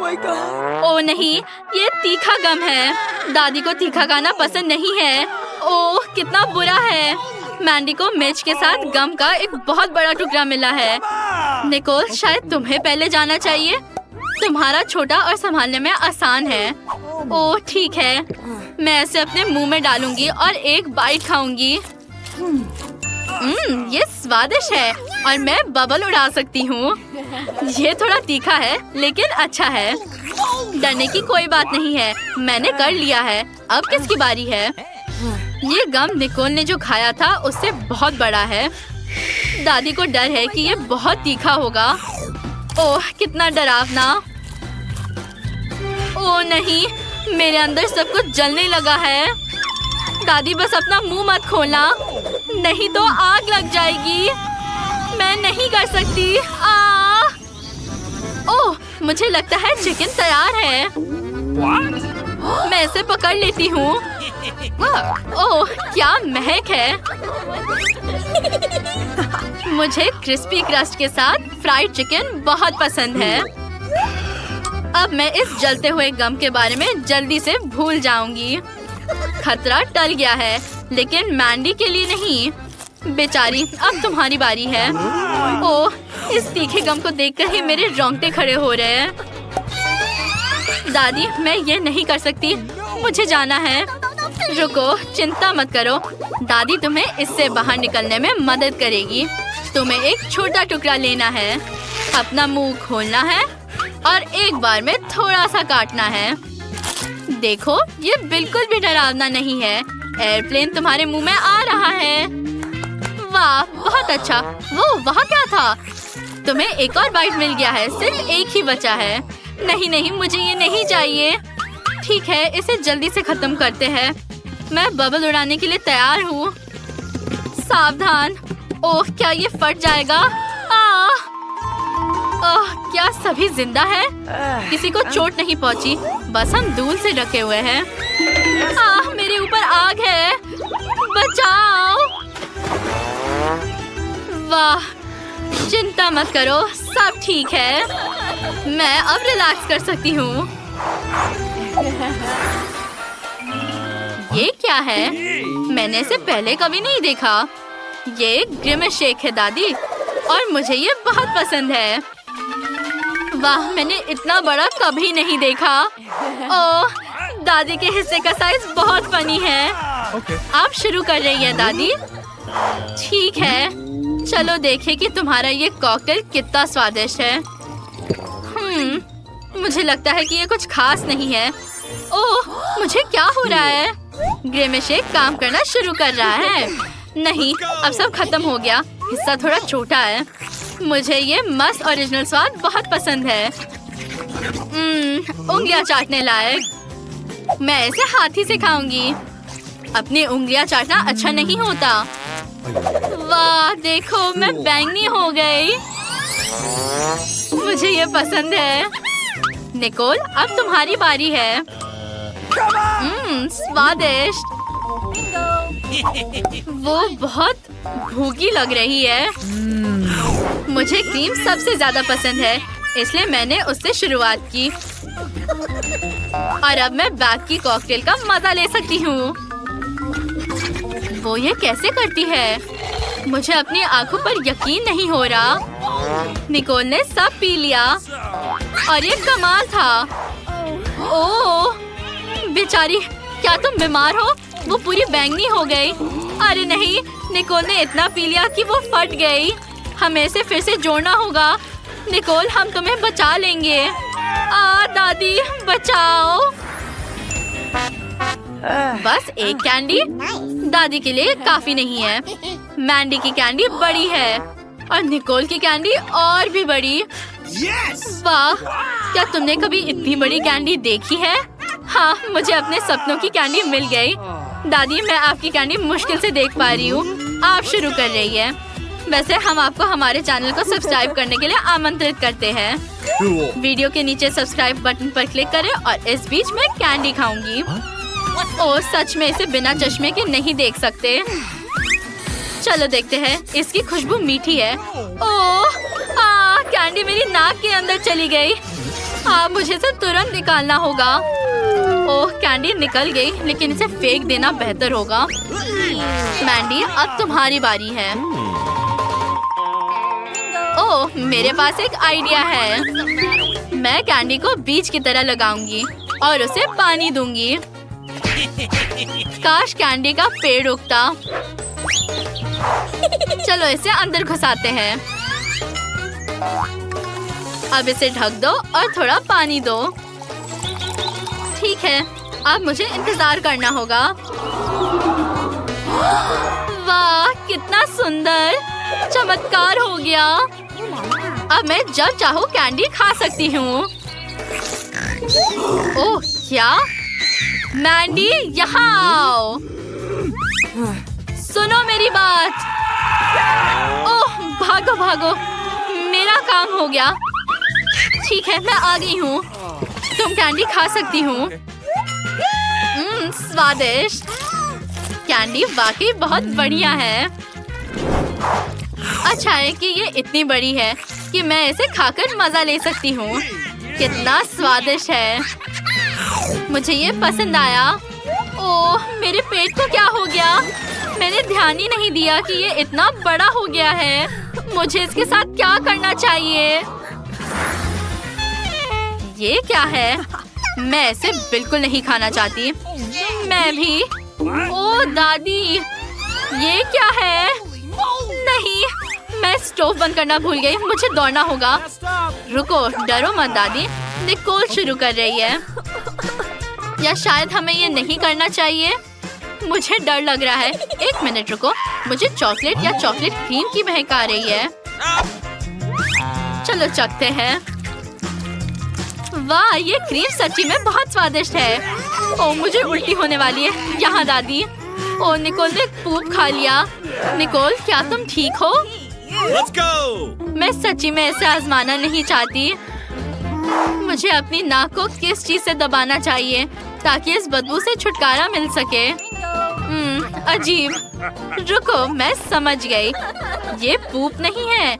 ओ नहीं, ये तीखा गम है। दादी को तीखा खाना पसंद नहीं है। ओह, कितना बुरा है। मैंडी को मिर्च के साथ गम का एक बहुत बड़ा टुकड़ा मिला है। निकोल, शायद तुम्हें पहले जाना चाहिए। तुम्हारा छोटा और संभालने में आसान है। ओह ठीक है, मैं इसे अपने मुंह में डालूंगी और एक बाइट खाऊंगी। ये स्वादिष्ट है और मैं बबल उड़ा सकती हूँ। ये थोड़ा तीखा है लेकिन अच्छा है। डरने की कोई बात नहीं है, मैंने कर लिया है। अब किसकी बारी है? ये गम निकोल ने जो खाया था उससे बहुत बड़ा है। दादी को डर है कि ये बहुत तीखा होगा। ओह कितना डरावना। ओह नहीं, मेरे अंदर सब कुछ जलने लगा है। दादी बस अपना मुंह मत खोलना, नहीं तो आग लग जाएगी। मैं नहीं कर सकती। ओह, मुझे लगता है चिकन तैयार है। मैं इसे पकड़ लेती हूँ। ओह क्या महक है। मुझे क्रिस्पी क्रस्ट के साथ फ्राइड चिकन बहुत पसंद है। अब मैं इस जलते हुए गम के बारे में जल्दी से भूल जाऊंगी। खतरा टल गया है, लेकिन मैंडी के लिए नहीं। बेचारी, अब तुम्हारी बारी है। ओह, इस तीखे गम को देखकर ही मेरे रोंगटे खड़े हो रहे हैं। दादी, मैं ये नहीं कर सकती, मुझे जाना है। रुको, चिंता मत करो, दादी तुम्हें इससे बाहर निकलने में मदद करेगी। तुम्हें एक छोटा टुकड़ा लेना है, अपना मुंह खोलना है और एक बार में थोड़ा सा काटना है। देखो, ये बिल्कुल भी डरावना नहीं है। एयरप्लेन तुम्हारे मुंह में आ रहा है। वाह, बहुत अच्छा। वो वहाँ क्या था? तुम्हें एक और बाइट मिल गया है, सिर्फ एक ही बचा है। नहीं नहीं, मुझे ये नहीं चाहिए। ठीक है, इसे जल्दी से खत्म करते हैं। मैं बबल उड़ाने के लिए तैयार हूँ। सावधान। ओह, क्या ये फट जाएगा? ओह, क्या सभी जिंदा है? किसी को चोट नहीं पहुँची, बस हम धूल से ढके हुए हैं। मेरे ऊपर आग है, बचाओ। वाह, चिंता मत करो, सब ठीक है। मैं अब रिलैक्स कर सकती हूँ। ये क्या है? मैंने इसे पहले कभी नहीं देखा। ये ग्रिमेश शेक है दादी, और मुझे ये बहुत पसंद है। वाह, मैंने इतना बड़ा कभी नहीं देखा। ओह, दादी के हिस्से का साइज बहुत फनी है। आप शुरू कर रही है दादी? ठीक है, चलो देखें कि तुम्हारा ये कॉकटेल कितना स्वादिष्ट है। मुझे लगता है कि ये कुछ खास नहीं है। ओह, मुझे क्या हो रहा है? ग्रिमेश शेक काम करना शुरू कर रहा है। नहीं, अब सब खत्म हो गया। हिस्सा थोड़ा छोटा है। मुझे ये मस्त ओरिजिनल स्वाद बहुत पसंद है। उंगलियां चाटने लायक। मैं इसे हाथी से खाऊंगी। अपनी उंगलियां चाटना अच्छा नहीं होता। वाह, देखो मैं बैंगनी हो गई। मुझे ये पसंद है। निकोल, अब तुम्हारी बारी है। स्वादिष्ट। वो बहुत भूखी लग रही है। मुझे क्रीम सबसे ज्यादा पसंद है, इसलिए मैंने उससे शुरुआत की। और अब मैं बैग की कॉकटेल का मजा ले सकती हूँ। वो ये कैसे करती है? मुझे अपनी आंखों पर यकीन नहीं हो रहा। निकोल ने सब पी लिया और ये कमाल था। ओह बेचारी, क्या तुम बीमार हो? वो पूरी बैंगनी हो गई। अरे नहीं, निकोल ने इतना पी लिया कि वो फट गई। हमें इसे फिर से जोड़ना होगा। निकोल, हम तुम्हें बचा लेंगे। दादी बचाओ। बस एक कैंडी? दादी के लिए काफी नहीं है। मैंडी की कैंडी बड़ी है और निकोल की कैंडी और भी बड़ी। वाह, क्या तुमने कभी इतनी बड़ी कैंडी देखी है? हाँ, मुझे अपने सपनों की कैंडी मिल गई। दादी, मैं आपकी कैंडी मुश्किल से देख पा रही हूँ। आप शुरू कर रही है। वैसे हम आपको हमारे चैनल को सब्सक्राइब करने के लिए आमंत्रित करते हैं। वीडियो के नीचे सब्सक्राइब बटन पर क्लिक करें और इस बीच मैं कैंडी खाऊंगी। ओह, सच में इसे बिना चश्मे के नहीं देख सकते। चलो देखते हैं। इसकी खुशबू मीठी है। ओह, कैंडी मेरी नाक के अंदर चली गई। हाँ, मुझे इसे तुरंत निकालना होगा। ओह, कैंडी निकल गई, लेकिन इसे फेंक देना बेहतर होगा। मैंडी, अब तुम्हारी बारी है। ओह, मेरे पास एक आइडिया है। मैं कैंडी को बीज की तरह लगाऊंगी और उसे पानी दूंगी। काश कैंडी का पेड़ उगता। चलो इसे अंदर घुसाते हैं। अब इसे ढक दो और थोड़ा पानी दो। ठीक है, अब मुझे इंतजार करना होगा। वाह, कितना सुंदर, चमत्कार हो गया। अब मैं जब चाहूँ कैंडी खा सकती हूँ। ओह, क्या? मैंडी, यहाँ आओ। सुनो मेरी बात। ओह, भागो भागो, मेरा काम हो गया। ठीक है, मैं आ गई हूँ। तुम कैंडी खा सकती हूँ। स्वादिष्ट। कैंडी वाकई बहुत बढ़िया है। अच्छा है कि ये इतनी बड़ी है कि मैं इसे खाकर मजा ले सकती हूँ। कितना स्वादिष्ट है। मुझे ये पसंद आया। ओह, मेरे पेट को क्या हो गया? मैंने ध्यान ही नहीं दिया कि ये इतना बड़ा हो गया है। मुझे इसके साथ क्या करना चाहिए? ये क्या है? मैं इसे बिल्कुल नहीं खाना चाहती। मैं भी। ओह दादी, ये क्या है? नहीं, मैं स्टोव बंद करना भूल गई। मुझे दौड़ना होगा। रुको, डरो मत दादी। निकोल शुरू कर रही है। या शायद हमें ये नहीं करना चाहिए। मुझे डर लग रहा है। एक मिनट रुको, मुझे चॉकलेट या चॉकलेट क्रीम की महक आ रही है। चलो चखते हैं। वाह, ये क्रीम सच्ची में बहुत स्वादिष्ट है। ओह, मुझे उल्टी होने वाली है। यहाँ दादी। ओह, निकोल ने पूप खा लिया। निकोल, क्या तुम ठीक हो? Let's go! मैं सच्ची में ऐसे आजमाना नहीं चाहती। मुझे अपनी नाक को किस चीज से दबाना चाहिए ताकि इस बदबू से छुटकारा मिल सके। अजीब। रुको, मैं समझ गई। ये पूप नहीं है,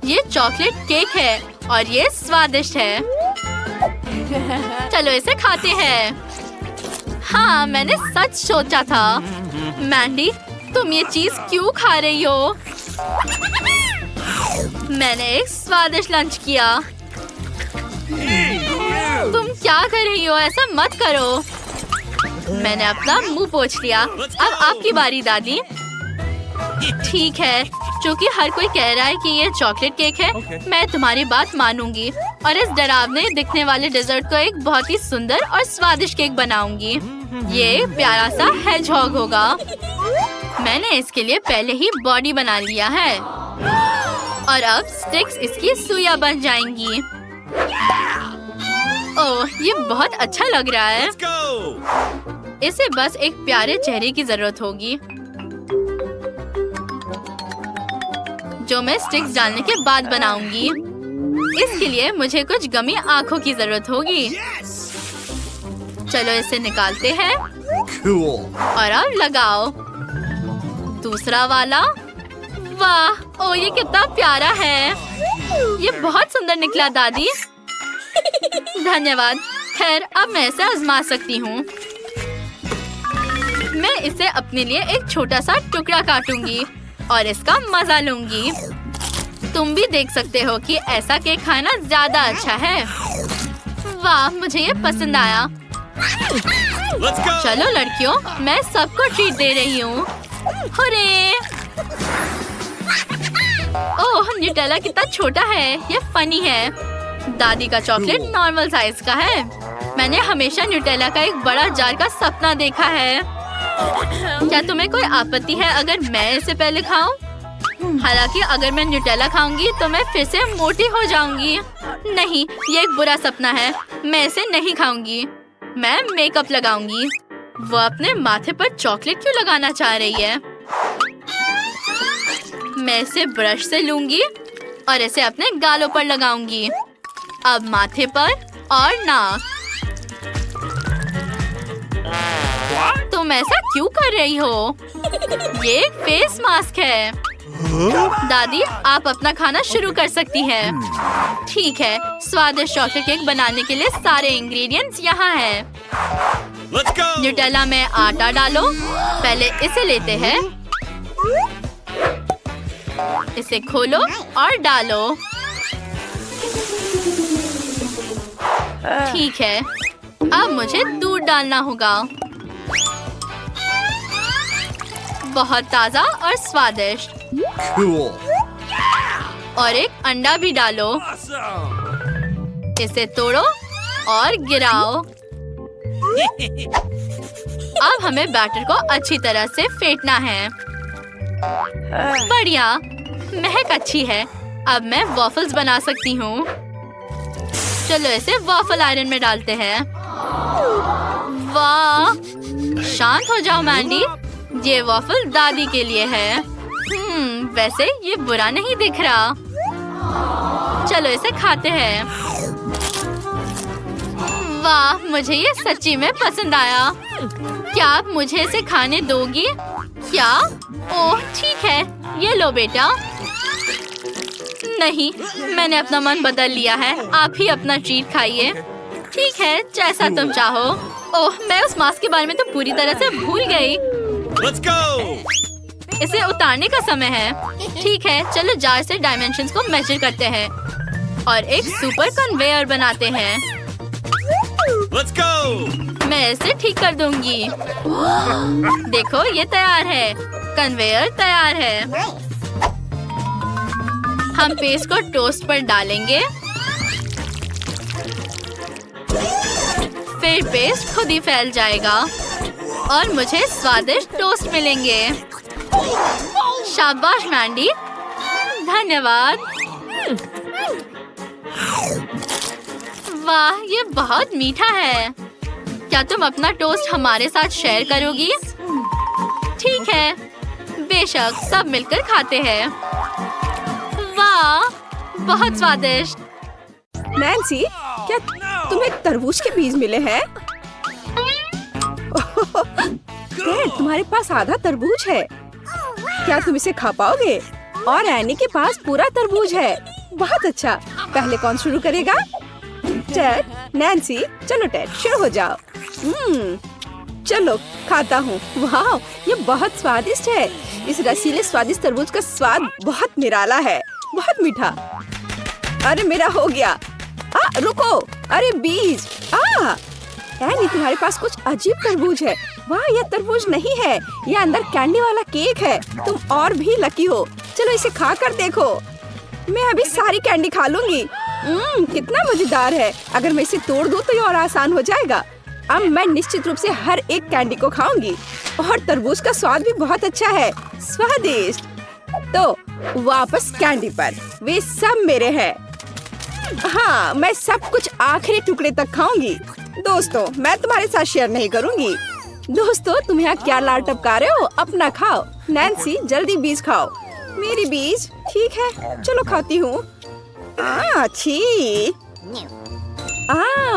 ये चॉकलेट केक है और ये स्वादिष्ट है। चलो इसे खाते हैं। हाँ, मैंने सच सोचा था। मैंडी, तुम ये चीज क्यों खा रही हो? मैंने एक स्वादिष्ट लंच किया। तुम क्या कर रही हो? ऐसा मत करो। मैंने अपना मुंह पोंछ लिया। अब आपकी बारी दादी। ठीक है, क्योंकि हर कोई कह रहा है कि ये चॉकलेट केक है, मैं तुम्हारी बात मानूंगी और इस डरावने दिखने वाले डेजर्ट को एक बहुत ही सुंदर और स्वादिष्ट केक बनाऊंगी। ये प्यारा सा हेजहॉग होगा। मैंने इसके लिए पहले ही बॉडी बना लिया है और अब स्टिक्स इसकी सुइयां बन जाएंगी। ओह, ये बहुत अच्छा लग रहा है। इसे बस एक प्यारे चेहरे की जरूरत होगी, जो मैं स्टिक्स डालने के बाद बनाऊंगी। इसके लिए मुझे कुछ गमी आंखों की जरूरत होगी। चलो इसे निकालते हैं। और अब लगाओ दूसरा वाला। वाह, ओ ये कितना प्यारा है। ये बहुत सुंदर निकला दादी। धन्यवाद। खैर, अब मैं इसे आजमा सकती हूँ। मैं इसे अपने लिए एक छोटा सा टुकड़ा काटूंगी और इसका मजा लूंगी। तुम भी देख सकते हो कि ऐसा केक खाना ज्यादा अच्छा है। वाह, मुझे ये पसंद आया। चलो लड़कियों, मैं सबको ट्रीट दे रही हूँ। हुर्रे! ओह, न्यूटेला कितना छोटा है। ये फनी है। दादी का चॉकलेट नॉर्मल साइज का है। मैंने हमेशा न्यूटेला का एक बड़ा जार का सपना देखा है। क्या तुम्हें कोई आपत्ति है अगर मैं इसे पहले खाऊं? हालांकि अगर मैं न्यूटेला खाऊंगी तो मैं फिर से मोटी हो जाऊंगी। नहीं, ये एक बुरा सपना है। मैं इसे नहीं खाऊंगी। मैं मेकअप लगाऊंगी। वो अपने माथे पर चॉकलेट क्यों लगाना चाह रही है? मैं इसे ब्रश से लूंगी और इसे अपने गालों पर लगाऊंगी। अब माथे पर और नाक। तुम ऐसा क्यों कर रही हो? ये एक फेस मास्क है। दादी, आप अपना खाना शुरू कर सकती हैं। ठीक है, स्वादिष्ट चॉकलेट केक बनाने के लिए सारे इंग्रेडिएंट्स यहाँ हैं। Let's go. न्यूटेला में आटा डालो। पहले इसे लेते हैं, इसे खोलो और डालो। ठीक है, अब मुझे दूध डालना होगा। बहुत ताजा और स्वादिष्ट। Cool. और एक अंडा भी डालो। इसे तोड़ो और गिराओ। अब हमें बैटर को अच्छी तरह से फेंटना है। बढ़िया, महक अच्छी है। अब मैं वॉफल्स बना सकती हूँ। चलो इसे वॉफल आयरन में डालते हैं। वाह, शांत हो जाओ मैंडी, ये वॉफल दादी के लिए है। वैसे ये बुरा नहीं दिख रहा। चलो इसे खाते हैं। वाह, मुझे ये सच्ची में पसंद आया। क्या आप मुझे इसे खाने दोगी? क्या? ओह ठीक है, ये लो बेटा। नहीं, मैंने अपना मन बदल लिया है। आप ही अपना ट्रीट खाइए। ठीक है, जैसा तुम चाहो। ओह, मैं उस मास्क के बारे में तो पूरी तरह से भूल गई। Let's go. इसे उतारने का समय है। ठीक है, चलो जार से डायमेंशंस को मेजर करते हैं और एक सुपर कन्वेयर बनाते हैं। Let's go. मैं इसे ठीक कर दूंगी। देखो, ये तैयार है। कन्वेयर तैयार है। हम पेस्ट को टोस्ट पर डालेंगे। फिर पेस्ट खुद ही फैल जाएगा और मुझे स्वादिष्ट टोस्ट मिलेंगे। शाबाश मैंडी, धन्यवाद। वाह, ये बहुत मीठा है। क्या तुम अपना टोस्ट हमारे साथ शेयर करोगी? ठीक है, बेशक, सब मिलकर खाते हैं। वाह, बहुत स्वादिष्ट। नैन्सी, क्या तुम्हें तरबूज के बीज मिले हैं? डैड, तुम्हारे पास आधा तरबूज है। क्या तुम इसे खा पाओगे? और एनी के पास पूरा तरबूज है। बहुत अच्छा। पहले कौन शुरू करेगा? टेड, नैन्सी, चलो टेड, शुरू हो जाओ। चलो खाता हूँ। वाह, ये बहुत स्वादिष्ट है। इस रसीले स्वादिष्ट तरबूज का स्वाद बहुत निराला है, बहुत मीठा। अरे मेरा हो गया। रुको, अरे बीज। एनी, तुम्हारे पास कुछ अजीब तरबूज है। वाह, ये तरबूज नहीं है, ये अंदर कैंडी वाला केक है। तुम और भी लकी हो। चलो इसे खा कर देखो। मैं अभी सारी कैंडी खा लूंगी। कितना मजेदार है। अगर मैं इसे तोड़ दूं तो ये और आसान हो जाएगा। अब मैं निश्चित रूप से हर एक कैंडी को खाऊंगी। और तरबूज का स्वाद भी बहुत अच्छा है, स्वादिष्ट। तो वापस कैंडी पर। वे सब मेरे हैं। हाँ, मैं सब कुछ आखिरी टुकड़े तक खाऊंगी। दोस्तों, मैं तुम्हारे साथ शेयर नहीं करूंगी। दोस्तों, तुम यहाँ क्या लार टपका रहे हो? अपना खाओ। नैन्सी, जल्दी बीज खाओ। मेरी बीज? ठीक है, चलो खाती हूँ। अच्छी।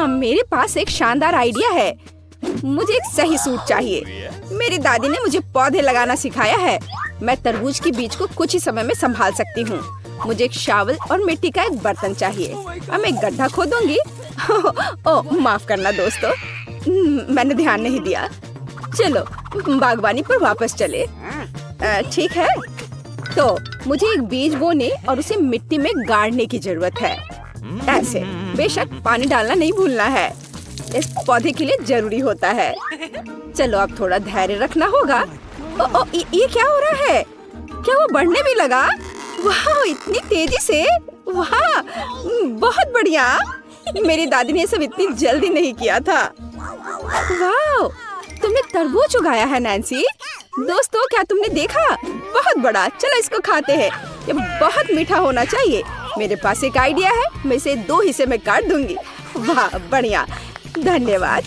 मेरे पास एक शानदार आइडिया है। मुझे एक सही सूट चाहिए। मेरी दादी ने मुझे पौधे लगाना सिखाया है। मैं तरबूज की बीज को कुछ ही समय में संभाल सकती हूँ। मुझे एक शावल और मिट्टी का एक बर्तन चाहिए। अब मैं गड्ढा खोदूंगी। ओह, माफ करना दोस्तों, मैंने ध्यान नहीं दिया। चलो बागवानी पर वापस चले। ठीक है, तो मुझे एक बीज बोने और उसे मिट्टी में गाड़ने की जरूरत है। ऐसे, बेशक पानी डालना नहीं भूलना है। इस पौधे के लिए जरूरी होता है। चलो अब थोड़ा धैर्य रखना होगा। ये क्या हो रहा है? क्या वो बढ़ने भी लगा? वाह, इतनी तेजी से! वाह, बहुत बढ़िया। मेरी दादी ने सब इतनी जल्दी नहीं किया था। वाह, तुमने तरबूज उगाया है नैन्सी। दोस्तों, क्या तुमने देखा? बहुत बड़ा। चलो इसको खाते हैं। ये बहुत मीठा होना चाहिए। मेरे पास एक आइडिया है। मैं इसे 2 हिस्से में काट दूंगी। वाह, बढ़िया, धन्यवाद।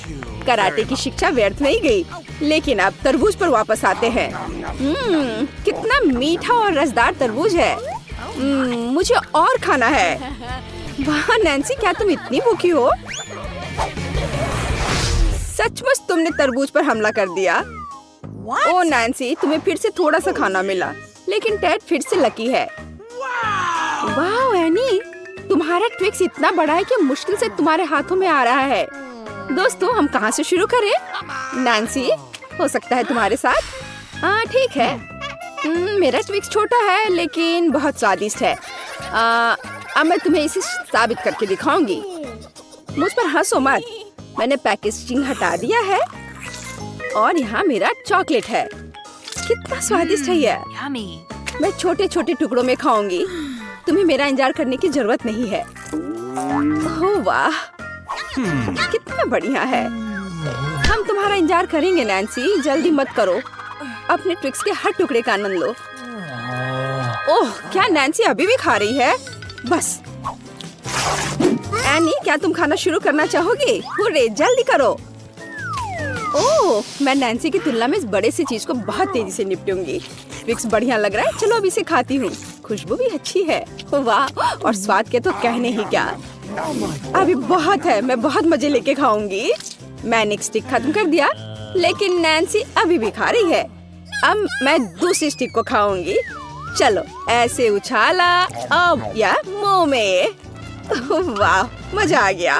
कराटे की शिक्षा व्यर्थ नहीं गई। लेकिन अब तरबूज पर वापस आते हैं। कितना मीठा और रसदार तरबूज है। मुझे और खाना है। वाह नैन्सी, क्या तुम इतनी भूखी हो? सचमुच तुमने तरबूज पर हमला कर दिया। ओ नैन्सी, तुम्हें फिर से थोड़ा सा खाना मिला, लेकिन टेड फिर से लकी है। वाह एनी, तुम्हारा ट्विक्स इतना बड़ा है कि मुश्किल से तुम्हारे हाथों में आ रहा है। दोस्तों, हम कहाँ से शुरू करें? नैन्सी, हो सकता है तुम्हारे साथ। हाँ ठीक है। मेरा ट्विक्स छोटा है लेकिन बहुत स्वादिष्ट है। अब मैं तुम्हें इसे साबित करके दिखाऊंगी। मुझ पर हंसो मत। मैंने पैकेजिंग हटा दिया है और यहाँ मेरा चॉकलेट है। कितना स्वादिष्ट है ये। मैं छोटे छोटे टुकड़ों में खाऊंगी। तुम्हें मेरा इंतजार करने की जरूरत नहीं है। ओह वाह, कितना बढ़िया है। हम तुम्हारा इंतजार करेंगे नैन्सी, जल्दी मत करो। अपने ट्विक्स के हर टुकड़े का आनंद लो। ओह, क्या नैन्सी अभी भी खा रही है? बस। एनी, क्या तुम खाना शुरू करना चाहोगी? हुर्रे, जल्दी करो। ओह, मैं नैन्सी की तुलना में इस बड़े सी चीज को बहुत तेजी से निपटूंगी। ट्विक्स बढ़िया लग रहा है। चलो अब इसे खाती हूँ। खुशबू भी अच्छी है। वाह, और स्वाद के तो कहने ही क्या। अभी बहुत है, मैं बहुत मजे लेके खाऊंगी। मैंने एक स्टिक खत्म कर दिया, लेकिन नैन्सी अभी भी खा रही है। अब मैं दूसरी स्टिक को खाऊंगी। चलो ऐसे उछाला अब या मुंह में। वाह, मजा आ गया।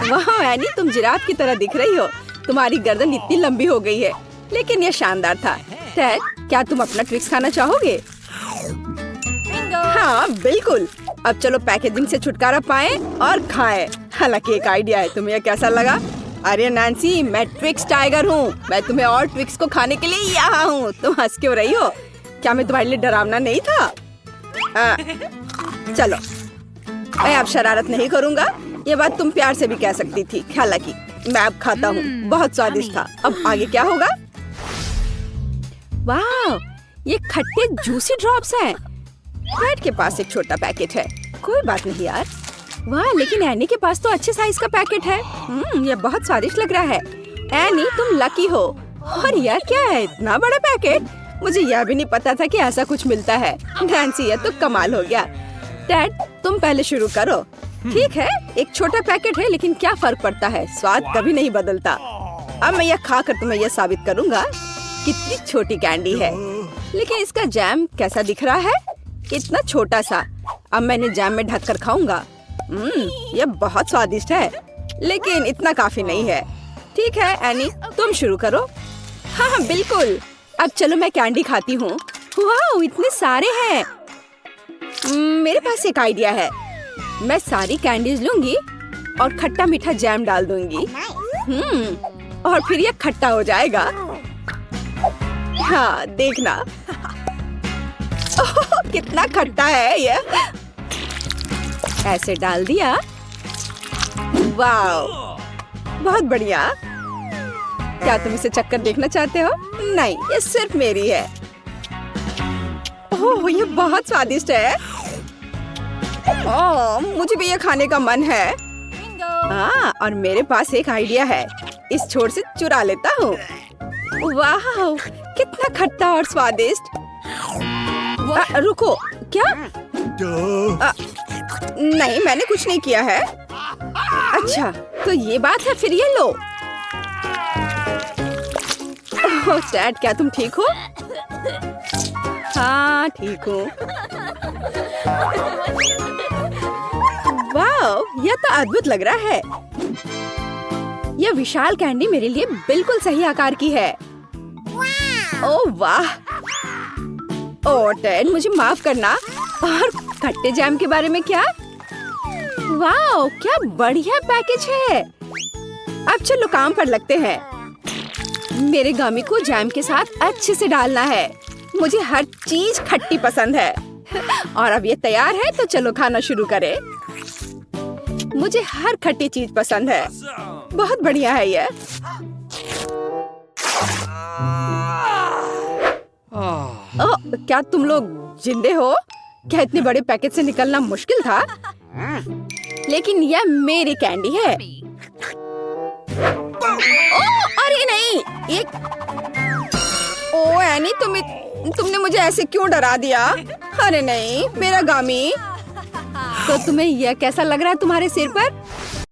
वाह एनी, तुम जिराफ की तरह दिख रही हो। तुम्हारी गर्दन इतनी लंबी हो गई है, लेकिन ये शानदार था। टेड, क्या तुम अपना ट्विक्स खाना चाहोगे? हाँ बिल्कुल। अब चलो पैकेजिंग से छुटकारा पाएं और खाएं। हालांकि एक आइडिया है, तुम्हें कैसा लगा? अरे नैन्सी, मैं ट्विक्स टाइगर हूँ। मैं तुम्हें और ट्विक्स को खाने के लिए यहाँ हूँ। तुम हंस क्यों रही हो? क्या मैं तुम्हारे लिए डरावना नहीं था? चलो, मैं अब शरारत नहीं करूँगा। ये बात तुम प्यार से भी कह सकती थी। हालांकि मैं अब खाता हूँ। बहुत स्वादिष्ट था। अब आगे क्या होगा? वाह, ये खट्टे जूसी ड्रॉप्स हैं। टेड के पास एक छोटा पैकेट है। कोई बात नहीं यार। वाह, लेकिन एनी के पास तो अच्छे साइज का पैकेट है। ये बहुत स्वादिष्ट लग रहा है। एनी, तुम लकी हो। और यह क्या है, इतना बड़ा पैकेट? मुझे यह भी नहीं पता था कि ऐसा कुछ मिलता है। नैन्सी, ये तो कमाल हो गया। टेड, तुम पहले शुरू करो। ठीक है, एक छोटा पैकेट है, लेकिन क्या फर्क पड़ता है, स्वाद कभी नहीं बदलता। अब मैं यह खाकर तुम्हें यह साबित करूंगा कितनी छोटी कैंडी है। लेकिन इसका जैम कैसा दिख रहा है, इतना छोटा सा। अब मैंने जैम में ढककर खाऊंगा। यह बहुत स्वादिष्ट है, लेकिन इतना काफी नहीं है। ठीक है एनी, तुम शुरू करो। हाँ बिल्कुल। अब चलो मैं कैंडी खाती हूँ। वाह, इतने सारे हैं। मेरे पास एक आइडिया है। मैं सारी कैंडीज लूंगी और खट्टा मीठा जैम डाल दूंगी। और फिर यह खट्टा हो जाएगा। हाँ देखना। ओह, कितना खट्टा है यह। ऐसे डाल दिया। वाह, बहुत बढ़िया। क्या तुम इसे चक्कर देखना चाहते हो? नहीं, ये सिर्फ मेरी है। ओह, ये बहुत स्वादिष्ट है। ओह, मुझे भी ये खाने का मन है। हाँ, और मेरे पास एक आइडिया है। इस छोर से चुरा लेता हूँ। वाह, कितना खट्टा और स्वादिष्ट। रुको, क्या? नहीं, मैंने कुछ नहीं किया है। अच्छा, तो ये बात है। फिर ये लो। ओह टेड, क्या तुम ठीक हो? हाँ ठीक हूँ। वाह, यह तो अद्भुत लग रहा है। यह विशाल कैंडी मेरे लिए बिल्कुल सही आकार की है। ओह वाह। ओह टेड, मुझे माफ करना। और खट्टे जैम के बारे में क्या? वाह, क्या बढ़िया पैकेज है। अब चलो काम पर लगते हैं। मेरे गमी को जैम के साथ अच्छे से डालना है। मुझे हर चीज खट्टी पसंद है। और अब ये तैयार है, तो चलो खाना शुरू करें। मुझे हर खट्टी चीज पसंद है। बहुत बढ़िया है ये। ओह, क्या तुम लोग जिंदे हो? क्या इतने बड़े पैकेट से निकलना मुश्किल था? लेकिन यह मेरी कैंडी है। ओह, अरे नहीं, ये। ओह एनी, तुमने मुझे ऐसे क्यों डरा दिया? अरे नहीं, मेरा गामी। तो तुम्हें यह कैसा लग रहा है तुम्हारे सिर पर?